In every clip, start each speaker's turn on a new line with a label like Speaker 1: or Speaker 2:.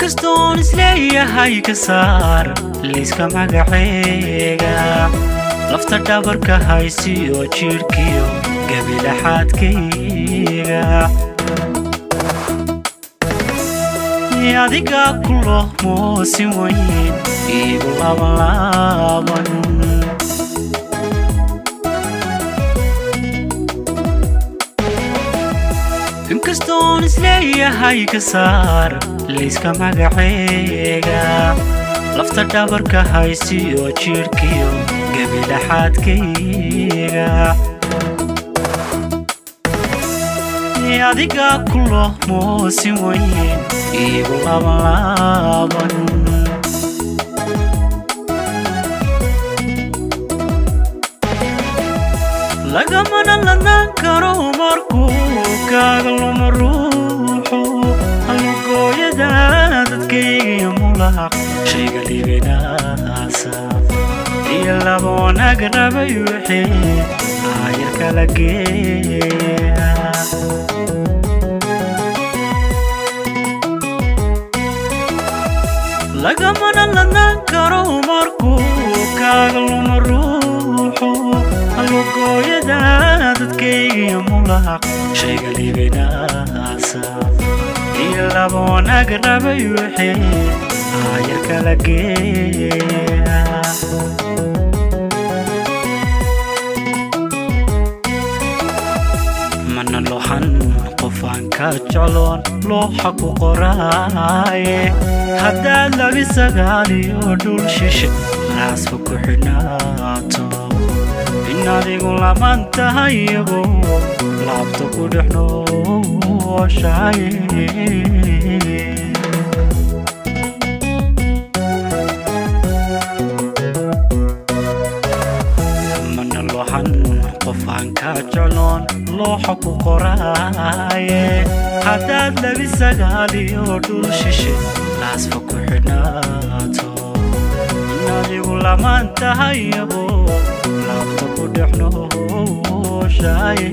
Speaker 1: inkastoo isleeyahay ka saar liiska magacayga lafta dhabarka haysiyo jirkiyo gabilaxaadkayga adiga kulo moosin weyn igu laaban inkastoo isleeyahay ka saar liiska magacayga lafta dhabarka haysiyo jirkiyo gabilaxaadkayga adiga kulo moosin weyn igu laaban lagamana ladan karo markuu kaaga luma ruuxu halugooyada dadkayga mulaq shayga libinaasa iyo laba wanaag rabay wixii aayar kala geeya lagamana ladan karo markuu kaaga luma ruuxu halugooyada dadkayga mulaq shayga libinaasa iyo laba wanaag rabay wixii aayar kala geeya mana looxan qofaan ka jecloon looxa ku qoraaye haddaad labi sagaaliyo dhul shishe raasfa ku xidhnaato in adigu laban tahay iyagu laabta ku dhex nooshaye mana looxan qofaan ka jecloon looxa ku qoraaye haddaad labi sagaaliyo dhul shishe raasfa ku xidhnaato in adigu laban tahay iyagu laabta ku dhex nooshaye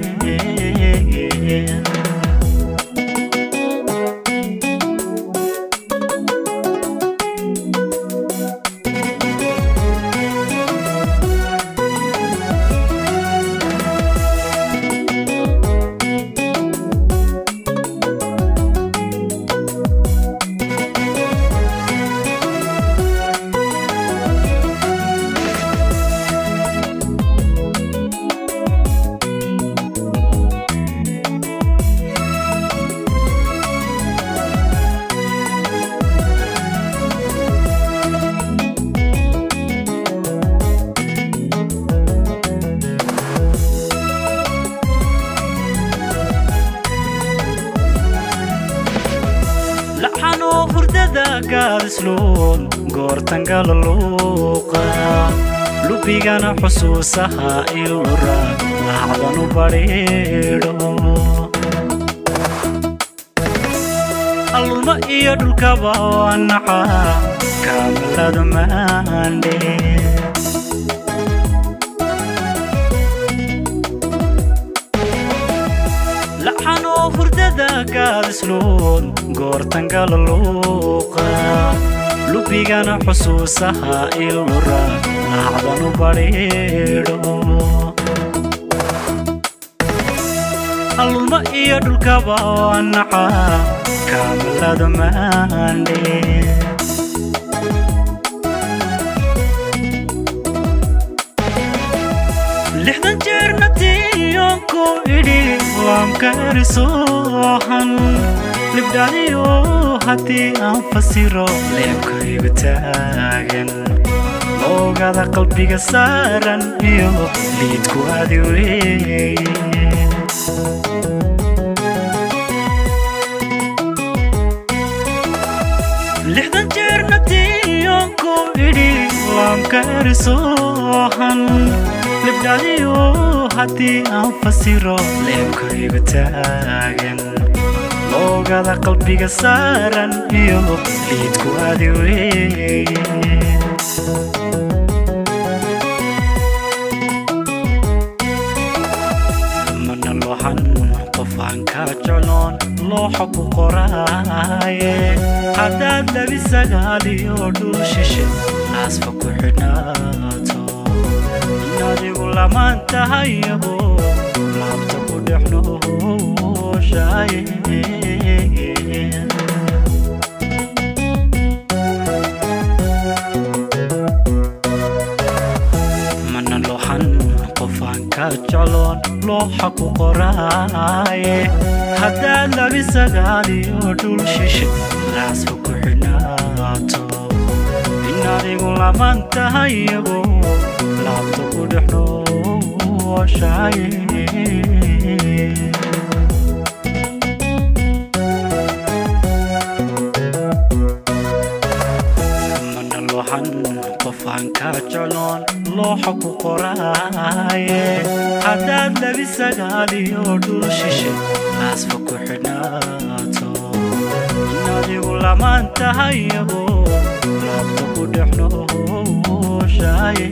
Speaker 1: لحنو فرددا قادسلون قورتن قاللوقا لبيغانا حسوسها إلورا لحظانو بريدو الماء يدل كباوانحا كامل دماندي لحنو فرددا قادسلون قورتن قاللوقا لبيغانا حسوسها إلورا لحظانو بريدو الماء يدل كباوانحا كامل دماندي لحظة جرنتي يونكو إدي وامكارسوحن لبدانيو هاتي أنفسيرو ليبكي بتاغن لوغادا قلبيغا سارن إيو ليدكو هادي وي لحظة جرنتي يونكو إدي وامكارسوحن لبدانيو هاتي أنفسيرو ليبكي بتاغن لوغادا قلبيغا سارن إيو ليدكو هادي وي من اللوحن قفان كاجلون looxa ku qoraaye haddaad labi sagaaliyo dhul shishe naasfa ku xidhnaato adigu lamaan tahayabo laabta ku dhex nooshaye mana looxan qofaan ka jecloon looxa ku qoraaye haddaad labi sagaaliyo dhul shishe naasfa ku xidhnaato adigu lamaan tahayabo laabta ku dhex nooshaye mana looxan qofaan ka jecloon looxa ku qoraaye haddaad labi sagaaliyo dhul shishe naasfa ku xidhnaato adigu lamaan tahayabo laabta ku dhex nooshaye